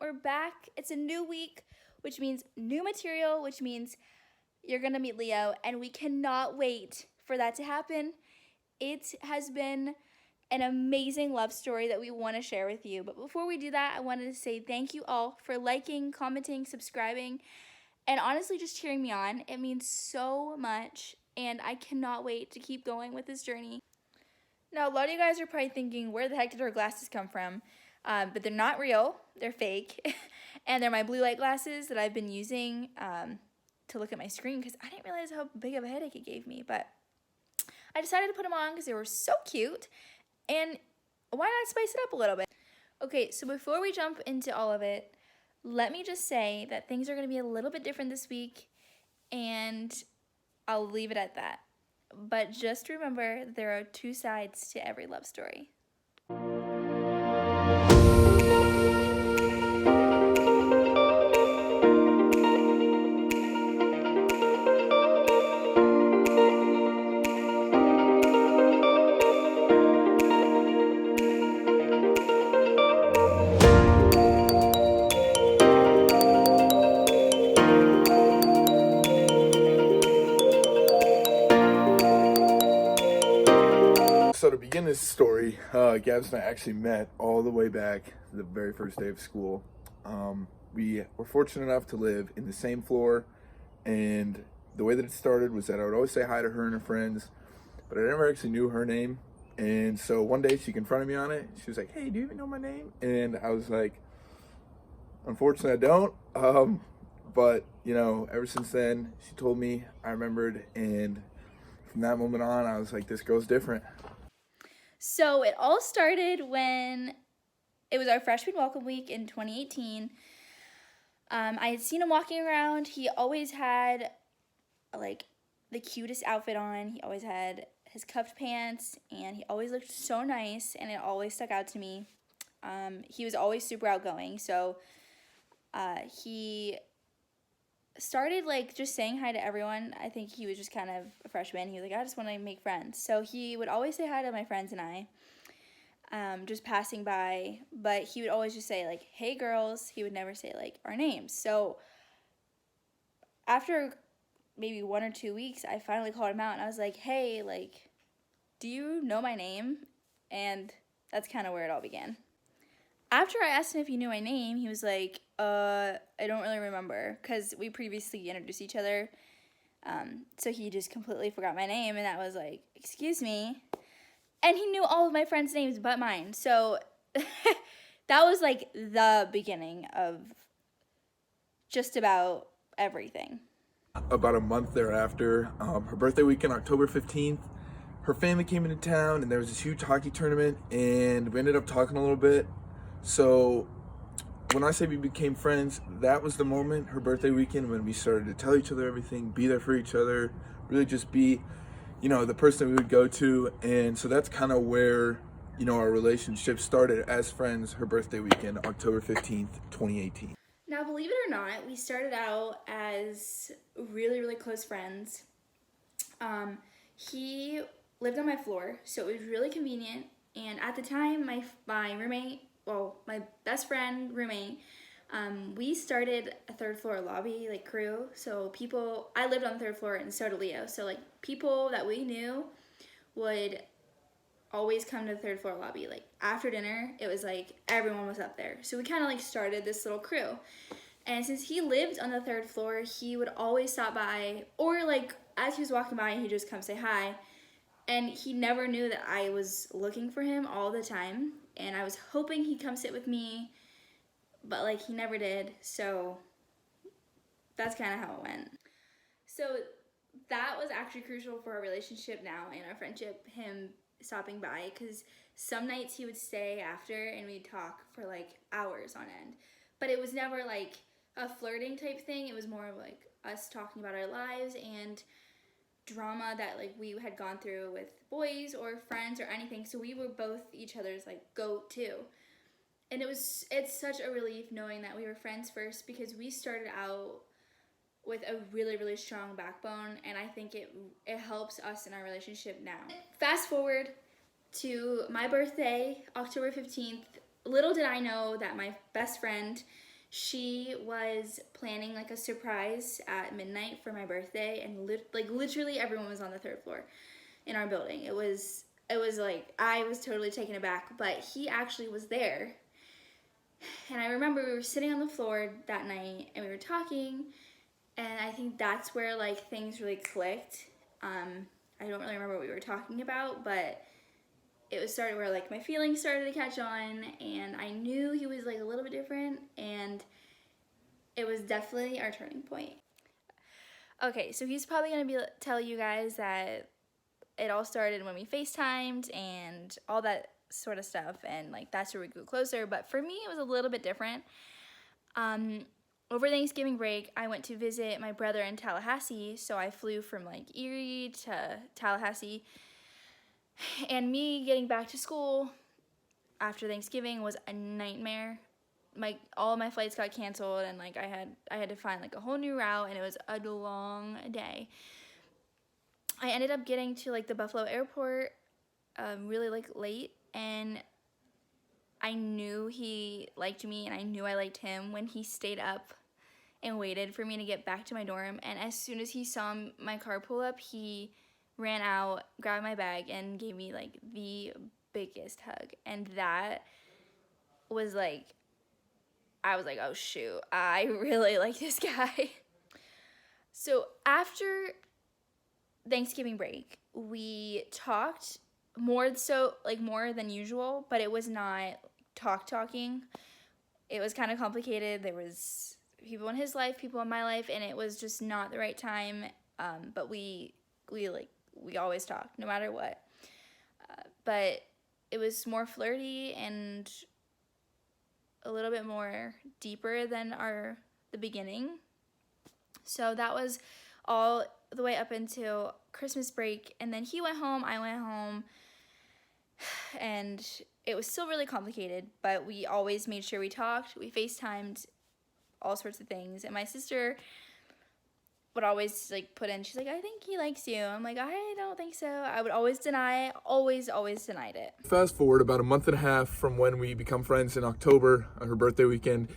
we're back. It's a new week, which means new material, which means you're gonna meet Leo, and we cannot wait for that to happen. It has been an amazing love story that we want to share with you. But before we do that, I wanted to say thank you all for liking, commenting, subscribing, and honestly just cheering me on. It means so much, and I cannot wait to keep going with this journey. Now, a lot of you guys are probably thinking, where the heck did our glasses come from? But they're not real. They're fake. And they're my blue light glasses that I've been using to look at my screen because I didn't realize how big of a headache it gave me. But I decided to put them on because they were so cute. And why not spice it up a little bit? Okay, so before we jump into all of it, let me just say that things are going to be a little bit different this week. And I'll leave it at that. But just remember, there are two sides to every love story. So to begin this story, Gabs and I actually met all the way back the very first day of school. We were fortunate enough to live in the same floor, and the way that it started was that I would always say hi to her and her friends, but I never actually knew her name. And so one day she confronted me on it. She was like, "Hey, do you even know my name?" And I was like, "Unfortunately, I don't." But you know, ever since then, she told me, I remembered, and from that moment on, I was like, "This girl's different." So it all started when it was our freshman welcome week in 2018. I had seen him walking around. He always had like the cutest outfit on. He always had his cuffed pants, and he always looked so nice, and it always stuck out to me. He was always super outgoing, so he started like just saying hi to everyone. I think he was just kind of a freshman. He was like, I just want to make friends. So he would always say hi to my friends and I, just passing by. But he would always just say like, "Hey girls." He would never say like our names. So after maybe 1 or 2 weeks, I finally called him out and I was like, "Hey, like, do you know my name?" And that's kind of where it all began. After I asked him if he knew my name, he was like, I don't really remember, because we previously introduced each other. So he just completely forgot my name, and that was like, excuse me. And he knew all of my friends' names but mine. So that was like the beginning of just about everything. About a month thereafter, her birthday weekend, October 15th, her family came into town and there was this huge hockey tournament, and we ended up talking a little bit. So when I say we became friends, that was the moment, her birthday weekend, when we started to tell each other everything, be there for each other, really just be, you know, the person we would go to. And so that's kind of where, you know, our relationship started as friends, her birthday weekend, October 15th, 2018. Now, believe it or not, we started out as really, really close friends. He lived on my floor, so it was really convenient. And at the time, my roommate, well, my best friend roommate, we started a third floor lobby like crew. So I lived on the third floor, and so did Leo. So like people that we knew would always come to the third floor lobby. Like after dinner, it was like everyone was up there. So we kind of like started this little crew. And since he lived on the third floor, he would always stop by, or like as he was walking by, he'd just come say hi. And he never knew that I was looking for him all the time. And I was hoping he'd come sit with me, but like he never did. So that's kind of how it went. So that was actually crucial for our relationship now and our friendship, him stopping by, because some nights he would stay after and we'd talk for like hours on end. But it was never like a flirting type thing. It was more of like us talking about our lives and drama that like we had gone through with boys or friends or anything. So we were both each other's like go-to. And it's such a relief knowing that we were friends first, because we started out with a really, really strong backbone, and I think it helps us in our relationship now. Fast forward to my birthday, October 15th. Little did I know that my best friend She was planning like a surprise at midnight for my birthday, and like literally everyone was on the third floor in our building. It was like I was totally taken aback, but he actually was there. And I remember we were sitting on the floor that night and we were talking, and I think that's where like things really clicked. I don't really remember what we were talking about, but it was started where like my feelings started to catch on, and I knew he was like a little bit different, and it was definitely our turning point. Okay, so he's probably gonna tell you guys that it all started when we FaceTimed and all that sort of stuff, and like that's where we grew closer. But for me, it was a little bit different. Um, Over Thanksgiving break, I went to visit my brother in Tallahassee, so I flew from like Erie to Tallahassee. And me getting back to school after Thanksgiving was a nightmare. All my flights got canceled, and like I had to find like a whole new route, and it was a long day. I ended up getting to like the Buffalo airport really like late, and I knew he liked me and I knew I liked him when he stayed up and waited for me to get back to my dorm. And as soon as he saw my car pull up, he ran out, grabbed my bag, and gave me like the biggest hug. And that was like, I was like, oh shoot, I really like this guy. So after Thanksgiving break, we talked more than usual, but it was not talking. It was kind of complicated. There was people in his life, people in my life, and it was just not the right time. But we always talked, no matter what. But it was more flirty and a little bit more deeper than the beginning. So that was all the way up until Christmas break, and then he went home, I went home, and it was still really complicated, but we always made sure we talked. We FaceTimed, all sorts of things, and my sister would always like put in, she's like, I think he likes you. I'm like, I don't think so. I would always deny, always denied it. Fast forward about a month and a half from when we become friends in October on her birthday weekend,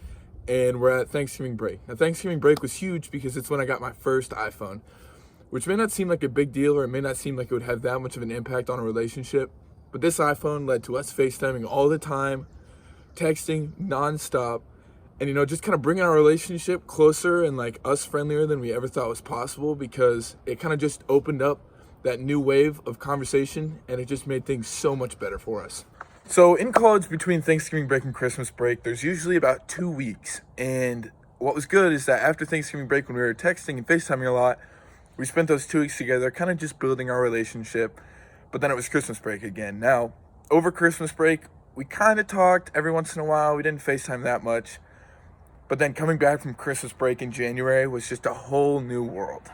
and we're at Thanksgiving break. Now, Thanksgiving break was huge because it's when I got my first iPhone, which may not seem like a big deal, or it may not seem like it would have that much of an impact on a relationship, but this iPhone led to us FaceTiming all the time, texting nonstop, and just kind of bringing our relationship closer and like us friendlier than we ever thought was possible, because it kind of just opened up that new wave of conversation, and it just made things so much better for us. So in college, between Thanksgiving break and Christmas break, there's usually about 2 weeks. And what was good is that after Thanksgiving break, when we were texting and FaceTiming a lot, we spent those 2 weeks together kind of just building our relationship. But then it was Christmas break again. Now, over Christmas break, we kind of talked every once in a while. We didn't FaceTime that much. But then coming back from Christmas break in January was just a whole new world.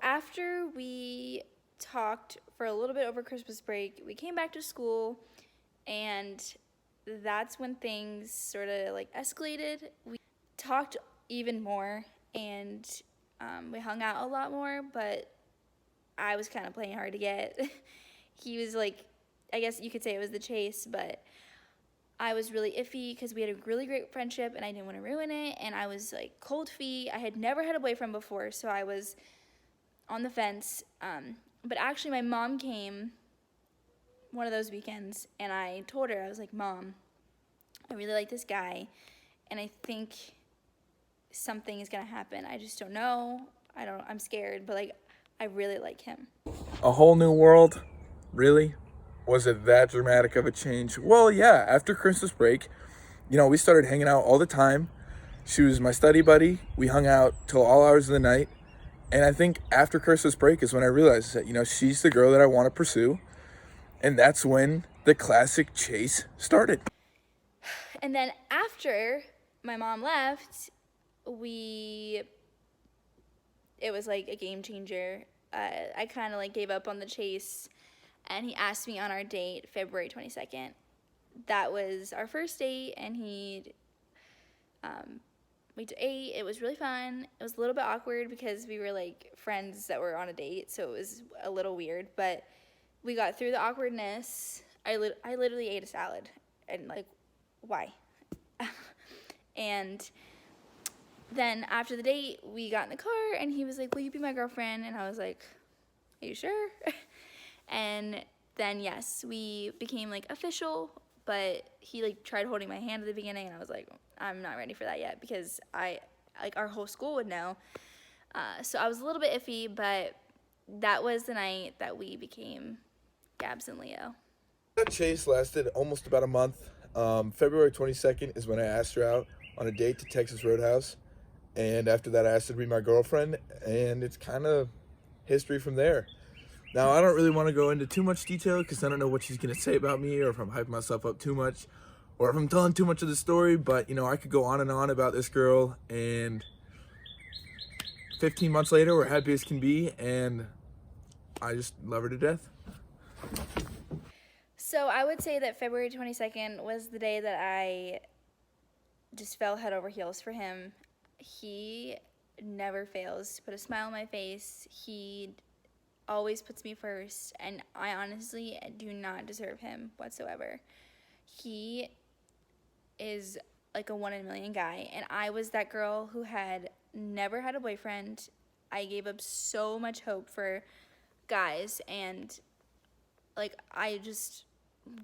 After we talked for a little bit over Christmas break, we came back to school, and that's when things sort of like escalated. We talked even more, and we hung out a lot more, but I was kind of playing hard to get. He was like, I guess you could say it was the chase, but I was really iffy because we had a really great friendship and I didn't want to ruin it, and I was like cold feet. I had never had a boyfriend before, so I was on the fence. But actually my mom came one of those weekends, and I told her, I was like, Mom, I really like this guy, and I think something is gonna happen. I just don't know. I'm scared, but like I really like him. A whole new world? Really? Was it that dramatic of a change? Well, yeah, after Christmas break, we started hanging out all the time. She was my study buddy. We hung out till all hours of the night. And I think after Christmas break is when I realized that, she's the girl that I want to pursue. And that's when the classic chase started. And then after my mom left, we it was like a game changer. I kind of like gave up on the chase, and he asked me on our date February 22nd. That was our first date, and we ate. It was really fun. It was a little bit awkward because we were like friends that were on a date, so it was a little weird, but we got through the awkwardness. I literally ate a salad, and like, why? And then after the date, we got in the car, and he was like, will you be my girlfriend? And I was like, are you sure? And then, yes, we became like official, but he like tried holding my hand at the beginning, and I was like, I'm not ready for that yet, because our whole school would know. So I was a little bit iffy, but that was the night that we became Gabs and Leo. That chase lasted almost about a month. February 22nd is when I asked her out on a date to Texas Roadhouse. And after that, I asked her to be my girlfriend, and it's kind of history from there. Now, I don't really want to go into too much detail because I don't know what she's going to say about me, or if I'm hyping myself up too much, or if I'm telling too much of the story, but, I could go on and on about this girl, and 15 months later, we're happy as can be, and I just love her to death. So I would say that February 22nd was the day that I just fell head over heels for him. He never fails to put a smile on my face. He always puts me first, and I honestly do not deserve him whatsoever. He is like a 1 in a million guy, and I was that girl who had never had a boyfriend. I gave up so much hope for guys, and like I just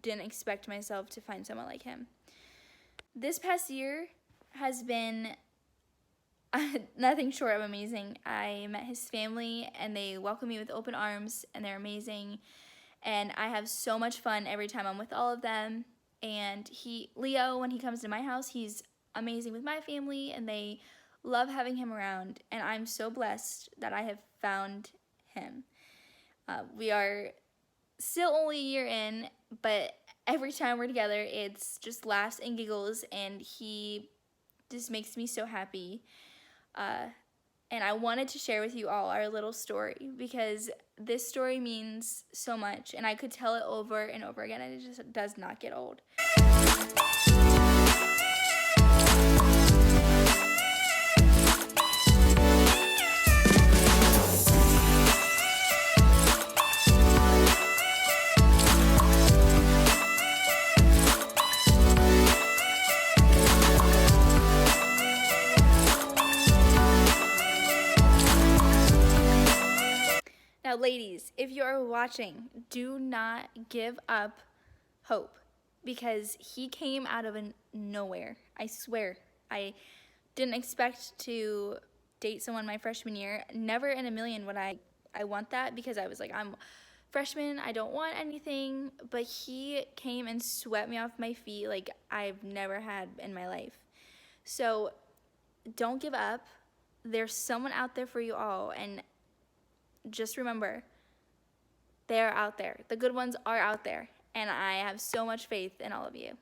didn't expect myself to find someone like him. This past year has been nothing short of amazing. I met his family, and they welcome me with open arms, and they're amazing. And I have so much fun every time I'm with all of them. And Leo, when he comes to my house, he's amazing with my family, and they love having him around. And I'm so blessed that I have found him. We are still only a year in, but every time we're together, it's just laughs and giggles, and he just makes me so happy. And I wanted to share with you all our little story, because this story means so much, and I could tell it over and over again, and it just does not get old. Now, ladies, if you are watching, do not give up hope, because he came out of nowhere. I swear. I didn't expect to date someone my freshman year. Never in a million would I want that, because I was like, I'm freshman, I don't want anything. But he came and swept me off my feet like I've never had in my life. So don't give up. There's someone out there for you all, and just remember, they are out there. The good ones are out there, and I have so much faith in all of you.